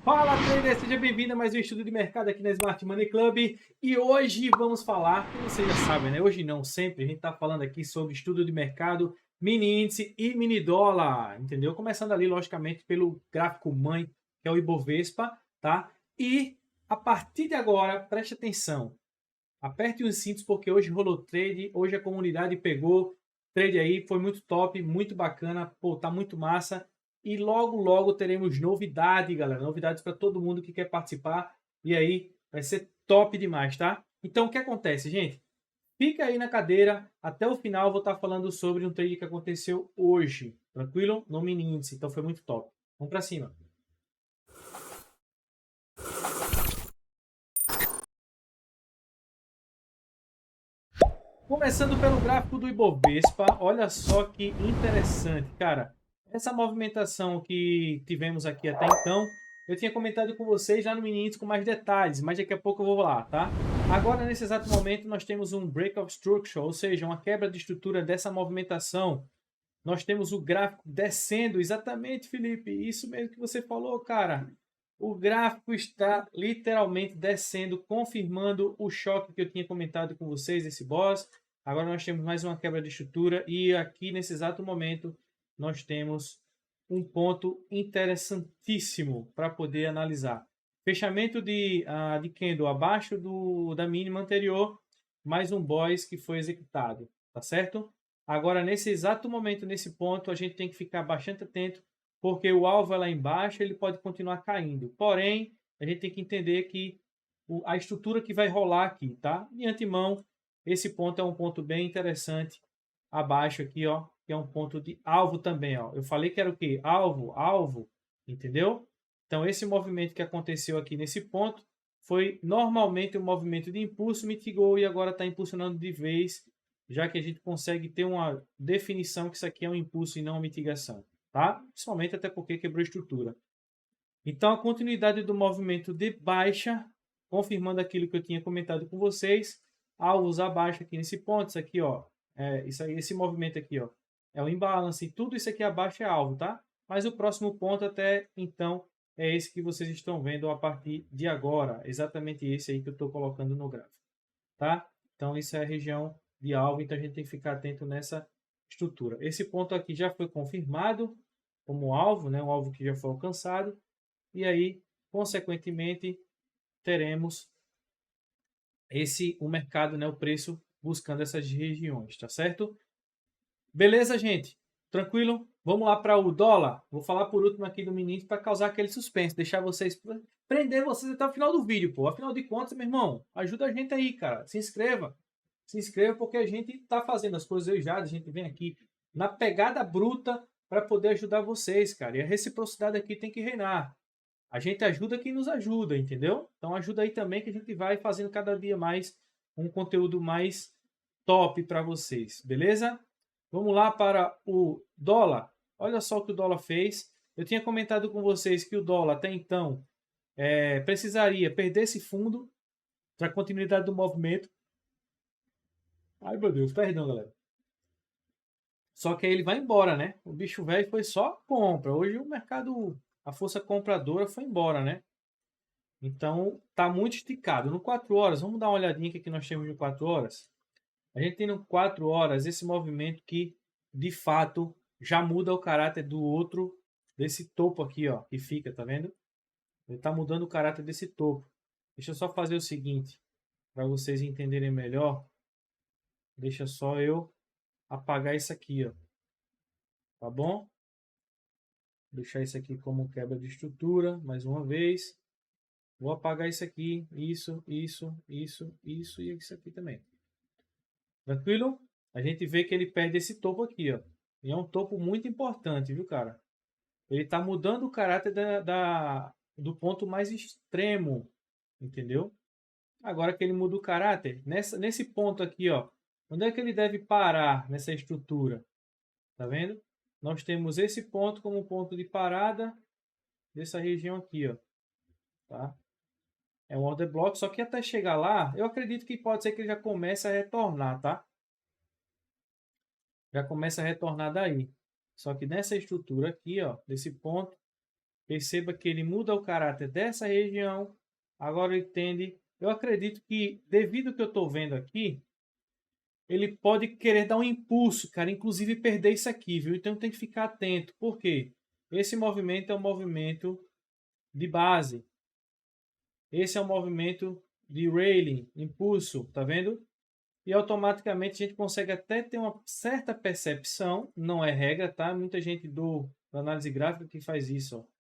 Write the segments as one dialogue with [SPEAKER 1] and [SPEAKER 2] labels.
[SPEAKER 1] Fala, trader! Seja bem-vindo a mais um estudo de mercado aqui na Smart Money Club. E hoje vamos falar, como vocês já sabem, né? Hoje não, sempre, a gente está falando aqui sobre estudo de mercado, mini índice e mini dólar, entendeu? Começando ali, logicamente, pelo gráfico mãe, que é o Ibovespa, tá? E a partir de agora, preste atenção, aperte os cintos porque hoje rolou trade, hoje a comunidade pegou trade aí, foi muito top, muito bacana, pô, tá muito massa. E logo, logo teremos novidade, galera. Novidades para todo mundo que quer participar. E aí vai ser top demais, tá? Então, o que acontece, gente? Fica aí na cadeira. Até o final eu vou estar falando sobre um trade que aconteceu hoje. Tranquilo? No mini índice. Então, foi muito top. Vamos para cima. Começando pelo gráfico do Ibovespa, olha só que interessante, cara. Essa movimentação que tivemos aqui até então, eu tinha comentado com vocês já no mini índice com mais detalhes, mas daqui a pouco eu vou lá, tá? Agora, nesse exato momento, nós temos um break of structure, ou seja, uma quebra de estrutura dessa movimentação. Nós temos o gráfico descendo, exatamente, Felipe, isso mesmo que você falou, cara. O gráfico está literalmente descendo, confirmando o choque que eu tinha comentado com vocês, esse boss. Agora nós temos mais uma quebra de estrutura e aqui nesse exato momento nós temos um ponto interessantíssimo para poder analisar. Fechamento de candle abaixo da mínima anterior, mais um boss que foi executado, tá certo? Agora, nesse exato momento, nesse ponto, a gente tem que ficar bastante atento, porque o alvo é lá embaixo, ele pode continuar caindo. Porém, a gente tem que entender que a estrutura que vai rolar aqui, tá? De antemão, esse ponto é um ponto bem interessante abaixo aqui, ó, que é um ponto de alvo também, ó. Eu falei que era o quê? Alvo, alvo, entendeu? Então, esse movimento que aconteceu aqui nesse ponto foi normalmente um movimento de impulso, mitigou e agora está impulsionando de vez, já que a gente consegue ter uma definição que isso aqui é um impulso e não uma mitigação, tá? Principalmente até porque quebrou estrutura. Então, a continuidade do movimento de baixa, confirmando aquilo que eu tinha comentado com vocês, alvos abaixo aqui nesse ponto, isso aqui, ó, isso aí, esse movimento aqui, ó, é o imbalance, e tudo isso aqui abaixo é alvo, tá? Mas o próximo ponto até então é esse que vocês estão vendo a partir de agora, exatamente esse aí que eu estou colocando no gráfico, tá? Então, isso é a região de alvo, então a gente tem que ficar atento nessa estrutura. Esse ponto aqui já foi confirmado como alvo, né? Um alvo que já foi alcançado, e aí, consequentemente, teremos o mercado, né, o preço buscando essas regiões, tá certo? Beleza, gente? Tranquilo? Vamos lá para o dólar. Vou falar por último aqui do mini para causar aquele suspense, deixar vocês prender vocês até o final do vídeo, pô. Afinal de contas, meu irmão, ajuda a gente aí, cara. Se inscreva. Se inscreva porque a gente tá fazendo as coisas eu já, a gente vem aqui na pegada bruta para poder ajudar vocês, cara. E a reciprocidade aqui tem que reinar. A gente ajuda quem nos ajuda, entendeu? Então ajuda aí também que a gente vai fazendo cada dia mais um conteúdo mais top para vocês, beleza? Vamos lá para o dólar. Olha só o que o dólar fez. Eu tinha comentado com vocês que o dólar até então precisaria perder esse fundo para a continuidade do movimento. Ai meu Deus, perdão, galera. Só que aí ele vai embora, né? O bicho velho foi só compra. Hoje o mercado, a força compradora foi embora, né? Então, tá muito esticado. No 4 horas, vamos dar uma olhadinha o que nós temos no 4 horas. A gente tem no 4 horas esse movimento que, de fato, já muda o caráter do outro, desse topo aqui, ó, que fica, tá vendo? Ele tá mudando o caráter desse topo. Deixa eu só fazer o seguinte, para vocês entenderem melhor. Deixa só eu apagar isso aqui, ó. Tá bom? Deixar isso aqui como quebra de estrutura, mais uma vez. Vou apagar isso aqui, isso e isso aqui também. Tranquilo? A gente vê que ele perde esse topo aqui, ó. E é um topo muito importante, viu, cara? Ele está mudando o caráter do ponto mais extremo, entendeu? Agora que ele muda o caráter, nesse ponto aqui, ó, onde é que ele deve parar nessa estrutura? Tá vendo? Nós temos esse ponto como ponto de parada dessa região aqui, ó. Tá? É um order block, só que até chegar lá, eu acredito que pode ser que ele já comece a retornar, tá? Já começa a retornar daí. Só que nessa estrutura aqui, ó, desse ponto, Perceba que ele muda o caráter dessa região. Agora ele tende... Eu acredito que, devido ao que eu estou vendo aqui, ele pode querer dar um impulso, cara, inclusive perder isso aqui, viu? Então tem que ficar atento. Por quê? Esse movimento é um movimento de base. Esse é um movimento de railing, impulso, tá vendo? E automaticamente a gente consegue até ter uma certa percepção, não é regra, tá? Muita gente da análise gráfica que faz isso, ó.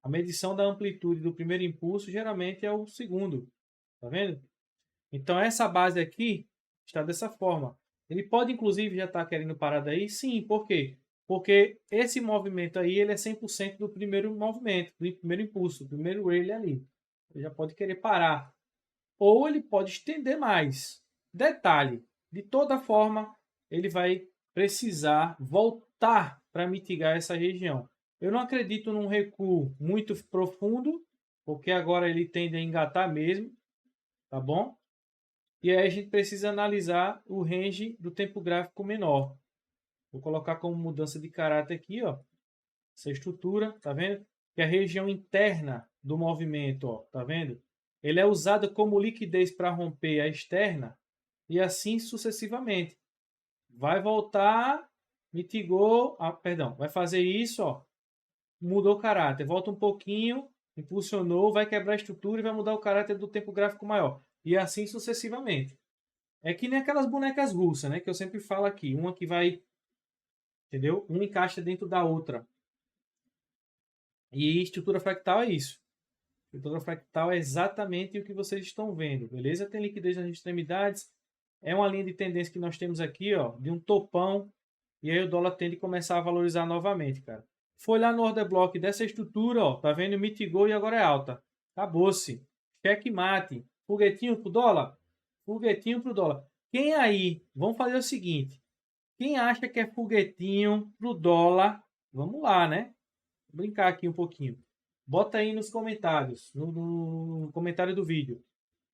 [SPEAKER 1] A medição da amplitude do primeiro impulso geralmente é o segundo, tá vendo? Então essa base aqui está dessa forma. Ele pode inclusive já estar querendo parar daí? Sim, por quê? Porque esse movimento aí ele é 100% do primeiro movimento, do primeiro impulso, do primeiro rally ali. Ele já pode querer parar. Ou ele pode estender mais. Detalhe, de toda forma, ele vai precisar voltar para mitigar essa região. Eu não acredito num recuo muito profundo, porque agora ele tende a engatar mesmo, tá bom? E aí a gente precisa analisar o range do tempo gráfico menor. Vou colocar como mudança de caráter aqui, ó, essa estrutura, tá vendo? Que é a região interna do movimento, ó, tá vendo? Ele é usado como liquidez para romper a externa e assim sucessivamente. Vai voltar, mitigou, perdão, vai fazer isso, ó, mudou o caráter, volta um pouquinho, impulsionou, vai quebrar a estrutura e vai mudar o caráter do tempo gráfico maior. E assim sucessivamente. É que nem aquelas bonecas russas, né? Que eu sempre falo aqui. Uma que vai, entendeu? Uma encaixa dentro da outra. E estrutura fractal é isso. Estrutura fractal é exatamente o que vocês estão vendo, beleza? Tem liquidez nas extremidades. É uma linha de tendência que nós temos aqui, ó, de um topão. E aí o dólar tende a começar a valorizar novamente, cara. Foi lá no order block dessa estrutura, ó, tá vendo? Mitigou e agora é alta. Acabou-se. Checkmate. Foguetinho pro dólar? Foguetinho pro dólar. Quem aí? Vamos fazer o seguinte. Quem acha que é foguetinho pro dólar? Vamos lá, né? Vou brincar aqui um pouquinho. Bota aí nos comentários, no comentário do vídeo.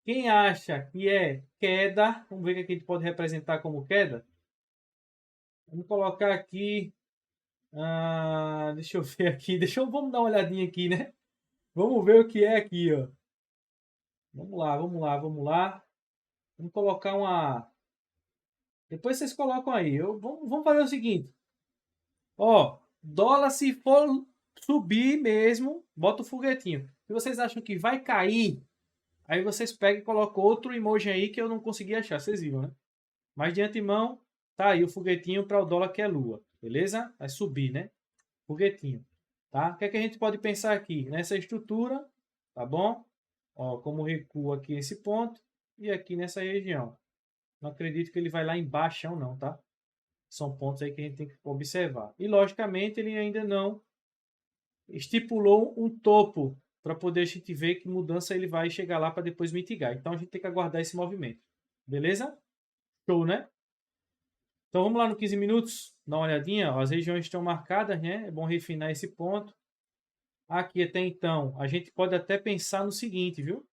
[SPEAKER 1] Quem acha que é queda, vamos ver o que a gente pode representar como queda. Vamos colocar aqui, deixa eu ver aqui, vamos dar uma olhadinha aqui, né? Vamos ver o que é aqui, ó. Vamos lá, vamos lá, vamos lá. Vamos colocar uma... Depois vocês colocam aí. Vamos fazer o seguinte. Ó, dólar se for subir mesmo, bota o foguetinho. Se vocês acham que vai cair, aí vocês pegam e colocam outro emoji aí que eu não consegui achar, vocês viram, né? Mas de antemão, tá aí o foguetinho para o dólar que é lua, beleza? Vai subir, né? Foguetinho, tá? O que é que a gente pode pensar aqui? Nessa estrutura, tá bom? Ó, como recua aqui esse ponto e aqui nessa região. Não acredito que ele vai lá embaixo não, tá? São pontos aí que a gente tem que observar. E, logicamente, ele ainda não estipulou um topo para poder a gente ver que mudança ele vai chegar lá para depois mitigar. Então, a gente tem que aguardar esse movimento. Beleza? Show, né? Então, vamos lá no 15 minutos. Dá uma olhadinha. Ó, as regiões estão marcadas, né? É bom refinar esse ponto. Aqui, até então, a gente pode até pensar no seguinte, viu?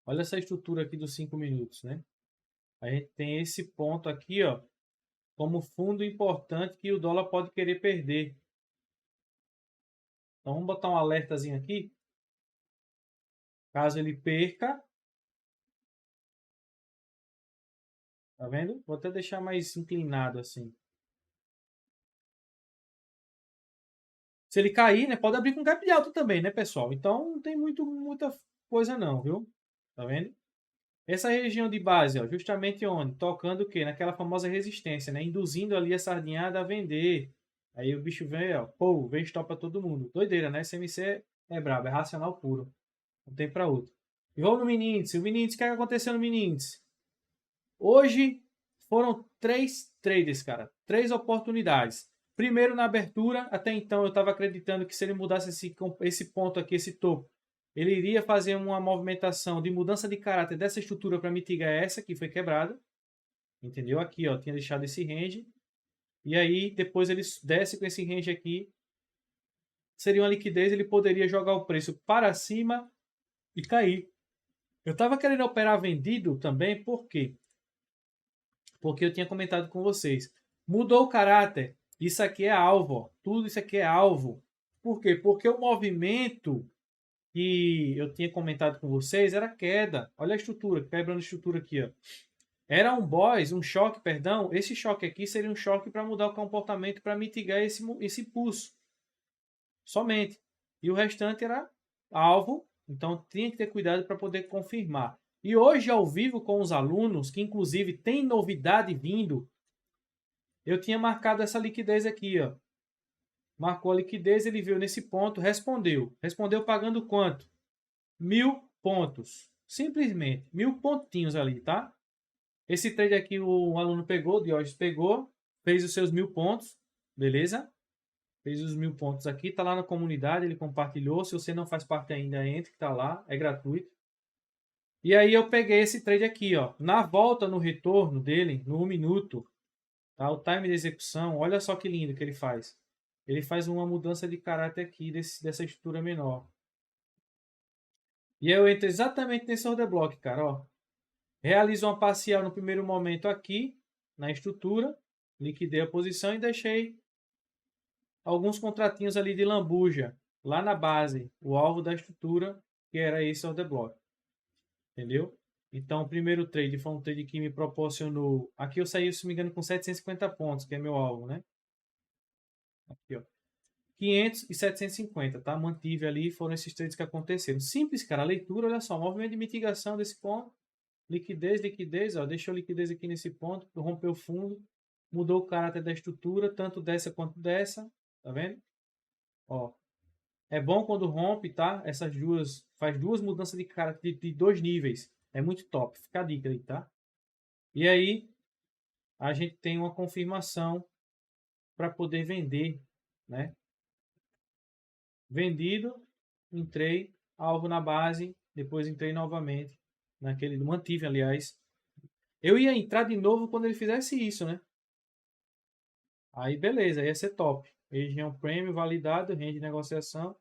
[SPEAKER 1] Olha essa estrutura aqui dos 5 minutos, né? A gente tem esse ponto aqui, ó, como fundo importante que o dólar pode querer perder. Então, vamos botar um alertazinho aqui. Caso ele perca. Tá vendo? Vou até deixar mais inclinado assim. Se ele cair, né, pode abrir com gap de alta também, né, pessoal? Então, não tem muita coisa não, viu? Tá vendo? Essa região de base, ó, justamente onde? Tocando o quê? Naquela famosa resistência, né? Induzindo ali a sardinhada a vender. Aí o bicho vem, ó, pô, vem stop pra todo mundo. Doideira, né? CMC é brabo, é racional puro. Não tem pra outro. E vamos no mini índice. O mini índice, o que aconteceu no mini índice? Hoje foram 3 trades, cara. 3 oportunidades. Primeiro na abertura, até então eu estava acreditando que se ele mudasse esse ponto aqui, esse topo, ele iria fazer uma movimentação de mudança de caráter dessa estrutura para mitigar essa que foi quebrada. Entendeu? Aqui, ó, tinha deixado esse range. E aí, depois ele desce com esse range aqui. Seria uma liquidez, ele poderia jogar o preço para cima e cair. Eu estava querendo operar vendido também, por quê? Porque eu tinha comentado com vocês. Mudou o caráter. Isso aqui é alvo. Ó. Tudo isso aqui é alvo. Por quê? Porque o movimento que eu tinha comentado com vocês era queda. Olha a estrutura, quebrando a estrutura aqui, ó. Era um choque, perdão. Esse choque aqui seria um choque para mudar o comportamento, para mitigar esse pulso. Somente. E o restante era alvo, então tinha que ter cuidado para poder confirmar. E hoje, ao vivo com os alunos, que inclusive tem novidade vindo, eu tinha marcado essa liquidez aqui, ó. Marcou a liquidez, ele veio nesse ponto, respondeu. Respondeu pagando quanto? 1000 pontos. Simplesmente, 1000 pontinhos ali, tá? Esse trade aqui o aluno pegou, o Diógenes pegou, fez os seus 1000 pontos, beleza? Fez os 1000 pontos aqui, tá lá na comunidade, ele compartilhou. Se você não faz parte ainda, entre, que tá lá, é gratuito. E aí eu peguei esse trade aqui, ó. Na volta, no retorno dele, no 1 minuto, tá? O time de execução, olha só que lindo que ele faz. Ele faz uma mudança de caráter aqui dessa estrutura menor. E eu entro exatamente nesse order block, cara, ó. Realizo uma parcial no primeiro momento aqui, na estrutura, liquidei a posição e deixei alguns contratinhos ali de lambuja, lá na base, o alvo da estrutura, que era esse order block. Entendeu? Então, o primeiro trade foi um trade que me proporcionou... Aqui eu saí, se não me engano, com 750 pontos, que é meu alvo, né? Aqui, ó. 500 e 750, tá? Mantive ali, foram esses trades que aconteceram. Simples, cara. A leitura, olha só, movimento de mitigação desse ponto. Liquidez, ó. Deixou liquidez aqui nesse ponto, rompeu o fundo, mudou o caráter da estrutura, tanto dessa quanto dessa, tá vendo? Ó. É bom quando rompe, tá? Essas duas, faz duas mudanças de caráter de 2 níveis. É muito top. Fica a dica aí, tá? E aí, a gente tem uma confirmação para poder vender, né? Vendido, entrei, alvo na base, depois entrei novamente, mantive, aliás. Eu ia entrar de novo quando ele fizesse isso, né? Aí, beleza, ia ser top. Região prêmio, validado, range de negociação,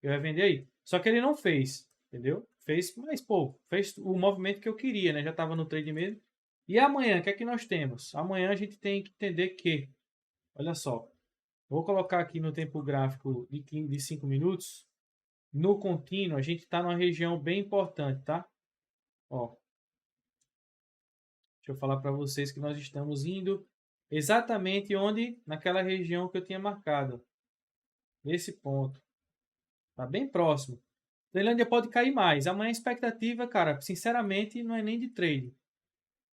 [SPEAKER 1] eu ia vender aí. Só que ele não fez, entendeu? Fez, mas, pô, fez o movimento que eu queria, né? Já estava no trade mesmo. E amanhã, o que é que nós temos? Amanhã a gente tem que entender que, olha só, vou colocar aqui no tempo gráfico de 5 minutos. No contínuo, a gente está numa região bem importante, tá? Ó, deixa eu falar para vocês que nós estamos indo exatamente onde, naquela região que eu tinha marcado. Nesse ponto. Tá bem próximo. Tailândia pode cair mais. Amanhã a expectativa, cara, sinceramente, não é nem de trade.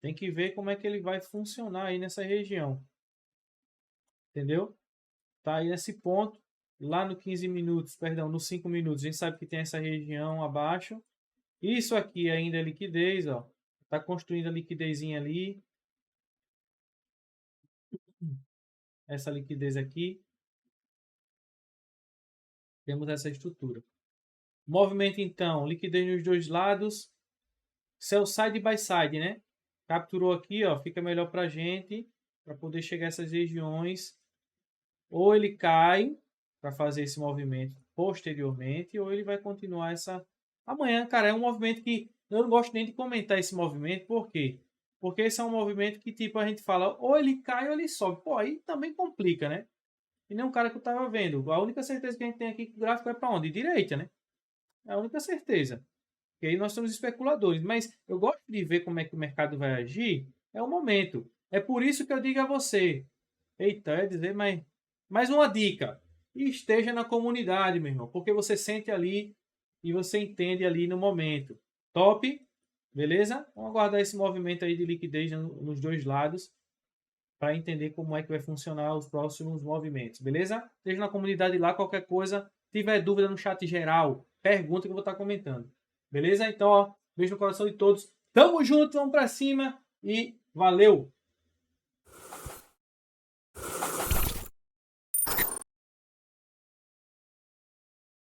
[SPEAKER 1] Tem que ver como é que ele vai funcionar aí nessa região. Entendeu? Tá aí nesse ponto. Lá no 15 minutos, perdão, nos 5 minutos, a gente sabe que tem essa região abaixo. Isso aqui ainda é liquidez, ó. Tá construindo a liquidezinha ali. Essa liquidez aqui. Temos essa estrutura. Movimento, então, liquidez nos dois lados. Sell side by side, né? Capturou aqui, ó, fica melhor pra gente, para poder chegar a essas regiões. Ou ele cai para fazer esse movimento posteriormente, ou ele vai continuar essa... Amanhã, cara, é um movimento que eu não gosto nem de comentar esse movimento, por quê? Porque esse é um movimento que, tipo, a gente fala, ou ele cai ou ele sobe. Pô, aí também complica, né? E nem um cara que eu tava vendo. A única certeza que a gente tem aqui que o gráfico é para onde? Direita, né? É a única certeza. E aí nós somos especuladores. Mas eu gosto de ver como é que o mercado vai agir. É o momento. É por isso que eu digo a você. Eita, é dizer, mas... Mais uma dica. Esteja na comunidade, meu irmão. Porque você sente ali e você entende ali no momento. Top? Beleza? Vamos aguardar esse movimento aí de liquidez nos dois lados para entender como é que vai funcionar os próximos movimentos. Beleza? Esteja na comunidade lá. Qualquer coisa, tiver dúvida no chat geral, pergunta que eu vou estar comentando. Beleza? Então, ó, beijo no coração de todos. Tamo junto, vamos pra cima e valeu!